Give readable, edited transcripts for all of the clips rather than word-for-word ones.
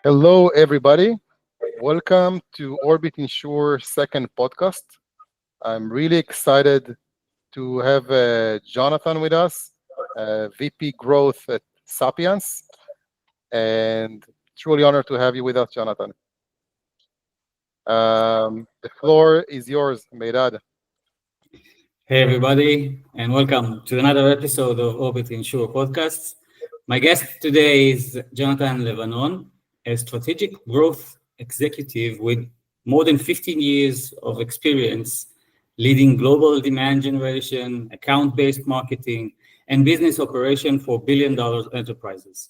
Hello, everybody. Welcome to ORBITinsure second podcast. I'm really excited to have Jonathan with us, VP Growth at Sapiens, and truly honored to have you with us, Jonathan. The floor is yours, Meidad. Hey, everybody, and welcome to another episode of ORBITinsure podcasts. My guest today is Jonathan Levanon, a strategic growth executive with more than 15 years of experience leading global demand generation, account-based marketing, and business operation for billion-dollar enterprises.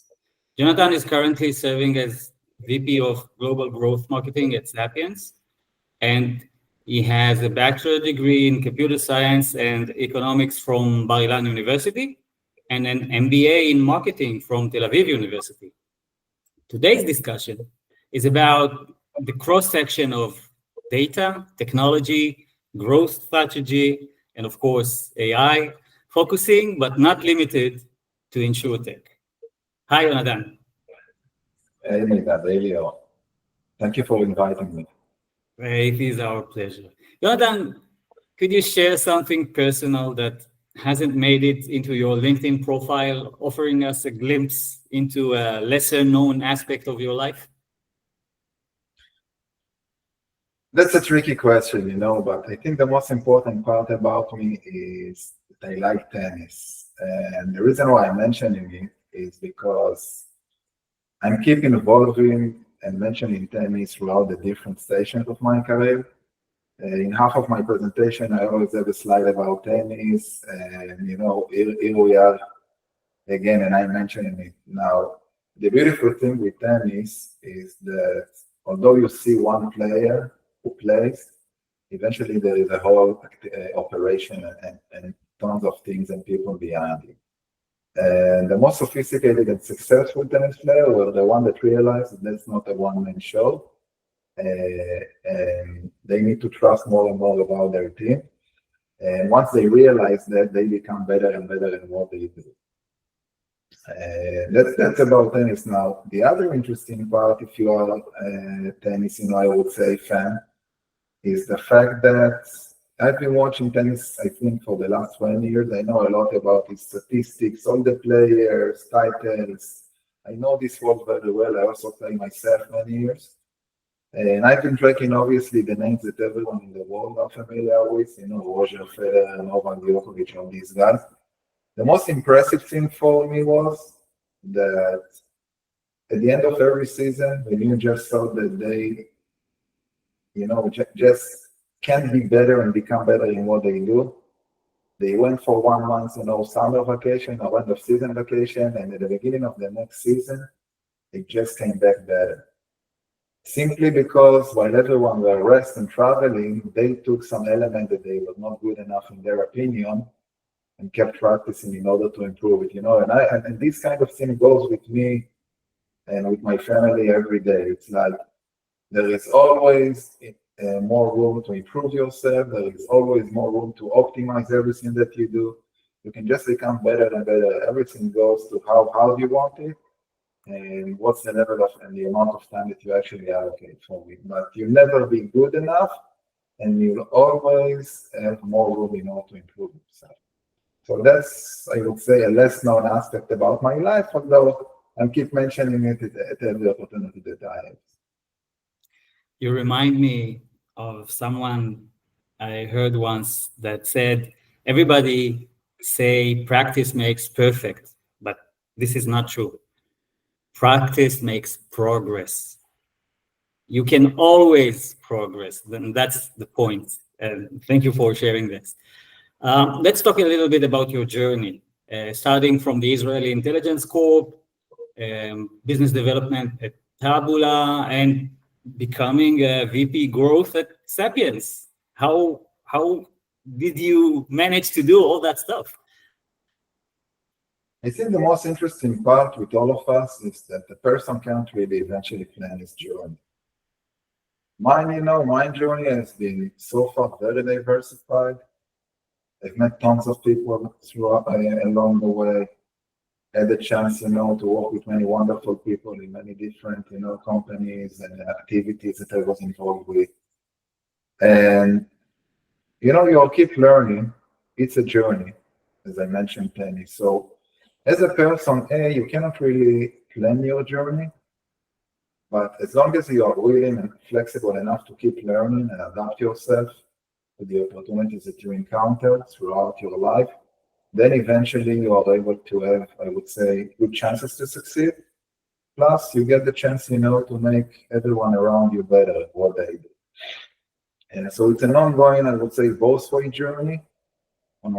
Jonathan is currently serving as VP of Global Growth Marketing at Sapiens, and he has a bachelor degree in computer science and economics from Bar-Ilan University and an MBA in marketing from Tel Aviv University. Today's discussion is about the cross-section of data, technology, growth strategy, and of course, AI, focusing but not limited to InsurTech. Hi, Jonathan. Hey, Meidad, Lior. Thank you for inviting me. It is our pleasure. Jonathan, could you share something personal that hasn't made it into your LinkedIn profile, offering us a glimpse into a lesser known aspect of your life? That's a tricky question, but I think the most important part about me is that I like tennis. And the reason why I'm mentioning it is because I'm keeping evolving and mentioning tennis throughout the different stations of my career. In half of my presentation, I always have a slide about tennis, and here we are again, and I'm mentioning it now. The beautiful thing with tennis is that although you see one player who plays, eventually there is a whole operation and tons of things and people behind it. And the most sophisticated and successful tennis player were the one that realized that that's not a one-man show. And they need to trust more and more about their team. And once they realize that, they become better and better in what they do. That's about tennis now. The other interesting part, if you are a tennis, I would say fan, is the fact that I've been watching tennis, I think, for the last 20 years. I know a lot about its statistics, all the players, titles. I know this world very well. I also play myself many years. And I've been tracking, obviously, the names that everyone in the world are familiar with, Roger Federer, Novak Djokovic, all these guys. The most impressive thing for me was that at the end of every season, when you just saw that they, just can be better and become better in what they do. They went for 1 month, summer vacation or end of season vacation, and at the beginning of the next season, they just came back better. Simply because while everyone were rest and traveling, they took some element that they were not good enough in their opinion and kept practicing in order to improve it, and this kind of thing goes with me and with my family every day. It's like there is always more room to improve yourself. There is always more room to optimize everything that you do. You can just become better and better. Everything goes to how hard you want it and what's the level of and the amount of time that you actually allocate for it. But you'll never be good enough, and you'll always have more room in order to improve yourself. So that's, I would say, a less known aspect about my life, although I keep mentioning it at every opportunity that I have. You remind me of someone I heard once that said, everybody say practice makes perfect, but this is not true. Practice makes progress. You can always progress, and that's the point. And thank you for sharing this. Let's talk a little bit about your journey, starting from the Israeli Intelligence Corp, business development at Tabula, and becoming a VP growth at Sapiens. How did you manage to do all that stuff? I think the most interesting part with all of us is that the person can't really eventually plan his journey. My journey has been so far very diversified. I've met tons of people along the way. had the chance, to work with many wonderful people in many different, companies and activities that I was involved with. And, you'll keep learning. It's a journey, as I mentioned plenty. So as a person, you cannot really plan your journey, but as long as you are willing and flexible enough to keep learning and adapt yourself to the opportunities that you encounter throughout your life, then eventually you are able to have, I would say, good chances to succeed. Plus, you get the chance, to make everyone around you better at what they do. And so it's an ongoing, I would say, both way journey. On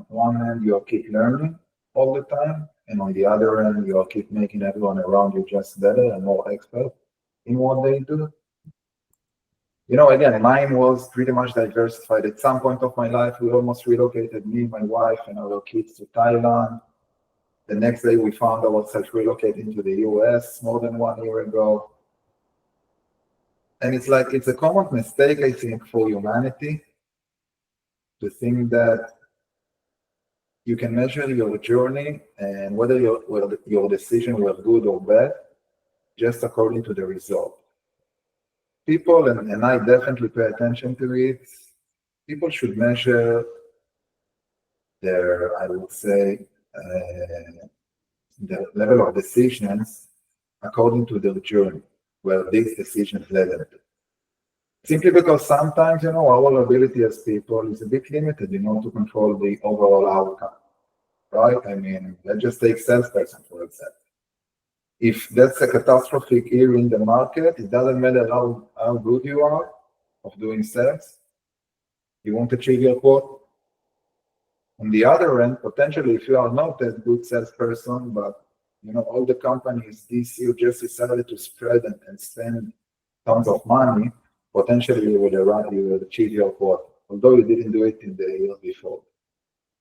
one hand, you keep learning all the time, and on the other end, you keep making everyone around you just better and more expert in what they do. Again, mine was pretty much diversified. At some point of my life, we almost relocated, me, my wife, and our kids to Thailand. The next day, we found ourselves relocating to the US more than 1 year ago. And it's a common mistake, I think, for humanity to think that you can measure your journey and whether your decision was good or bad just according to the result. People, and I definitely pay attention to it, people should measure their, I would say, the level of decisions according to their journey, where these decisions led them to. Simply because sometimes, our ability as people is a bit limited, to control the overall outcome, right? I mean, let's just take salesperson, for example. If that's a catastrophic year in the market, it doesn't matter how good you are of doing sales, you won't achieve your quota. On the other end, potentially, if you are not a good salesperson, but all the companies this year just decided to spread and spend tons of money, potentially you will achieve your quota, although you didn't do it in the year before.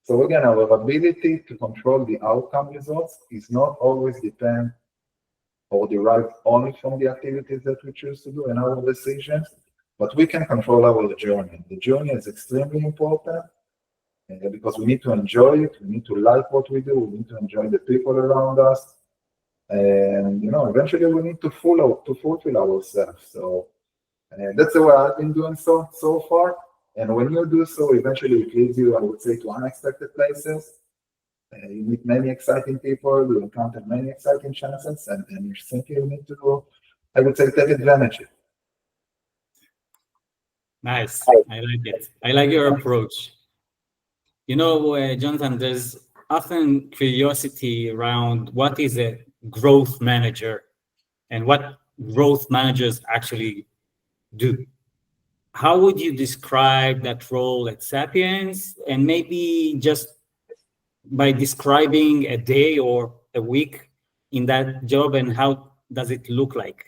So again, our ability to control the outcome results is not always depend or derived only from the activities that we choose to do and our decisions, but we can control our journey. The journey is extremely important because we need to enjoy it, we need to like what we do, we need to enjoy the people around us, and eventually we need to fulfill ourselves. So that's the way I've been doing so far. And when you do so, eventually it leads you, I would say, to unexpected places. You meet many exciting people, you encounter many exciting chances, and you simply need to, I would say, take advantage of it. Nice. I like it. I like your approach. Jonathan, there's often curiosity around what is a growth manager and what growth managers actually do. How would you describe that role at Sapiens, and maybe just by describing a day or a week in that job, and how does it look like?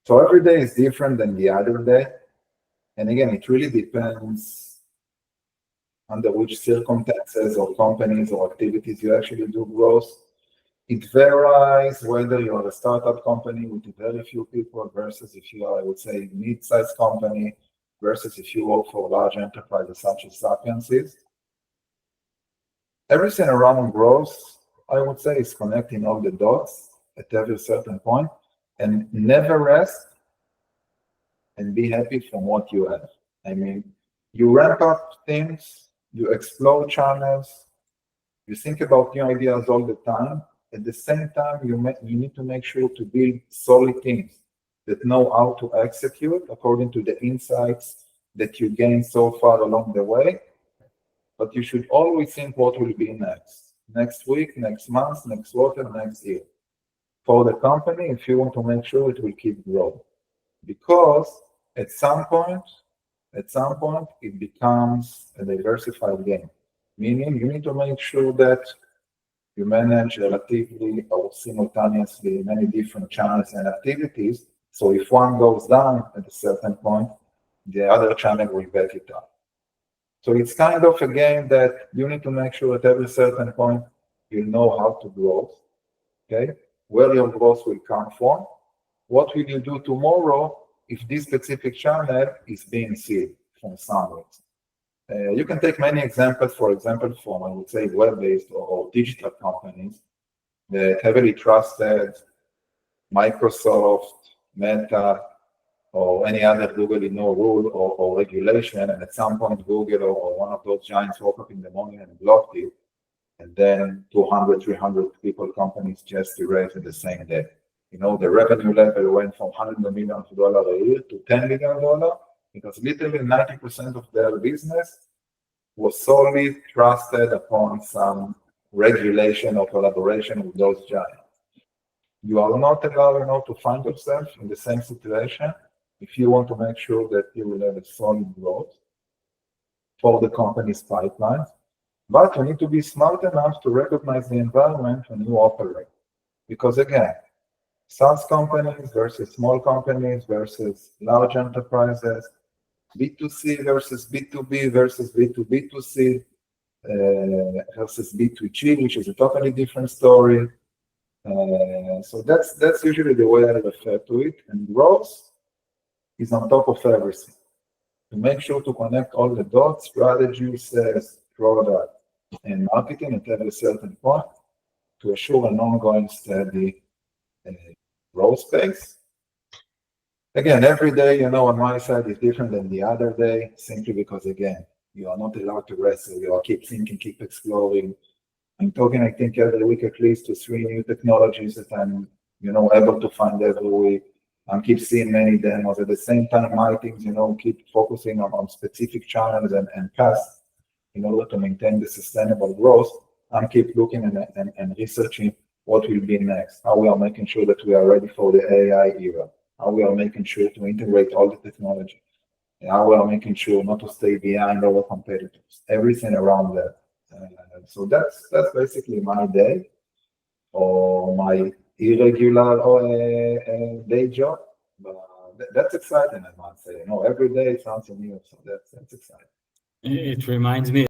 So every day is different than the other day. And again, it really depends under which circumstances or companies or activities you actually do growth. It varies whether you're a startup company with very few people versus if you are, I would say, mid-sized company versus if you work for large enterprises such as Sapiens is. Everything around growth, I would say, is connecting all the dots at every certain point and never rest and be happy from what you have. I mean, you ramp up things, you explore channels, you think about new ideas all the time. At the same time, you need to make sure to build solid teams that know how to execute according to the insights that you gain so far along the way. But you should always think what will be next week, next month, next quarter, next year. For the company, if you want to make sure it will keep growing. Because at some point, it becomes a diversified game. Meaning you need to make sure that you manage relatively or simultaneously many different channels and activities. So if one goes down at a certain point, the other channel will back it up. So it's kind of a game that you need to make sure at every certain point you know how to grow, okay? Where your growth will come from. What will you do tomorrow if this specific channel is being sealed from some reason? You can take many examples, for example, from, I would say, web-based or digital companies that heavily trusted Microsoft, Meta, or any other Google no rule or regulation, and at some point Google or one of those giants woke up in the morning and blocked it, and then 200, 300 people companies just erased it the same day. The revenue level went from $100 million a year to $10 million because literally 90% of their business was solely trusted upon some regulation or collaboration with those giants. You are not allowed to find yourself in the same situation if you want to make sure that you will have a solid growth for the company's pipeline. But you need to be smart enough to recognize the environment when you operate. Because again, SaaS companies versus small companies versus large enterprises, B2C versus B2B versus B2B2C versus B2G, which is a totally different story. So that's usually the way I refer to it. And growth is on top of everything. To make sure to connect all the dots, strategy, sales, product, and marketing at a certain point to assure an ongoing steady growth pace. Again, every day, on my side is different than the other day, simply because, again, you are not allowed to rest. So you are keep thinking, keep exploring. I'm talking, I think, every week at least to 3 new technologies that I'm, able to find every week. I keep seeing many demos. At the same time, my teams, keep focusing on specific channels and paths in order to maintain the sustainable growth. I keep looking and researching what will be next, how we are making sure that we are ready for the AI era, how we are making sure to integrate all the technology, and how we are making sure not to stay behind our competitors, everything around that. So that's basically my day or my irregular day job. But that's exciting, I must say. Every day is something new, so that's exciting. It reminds me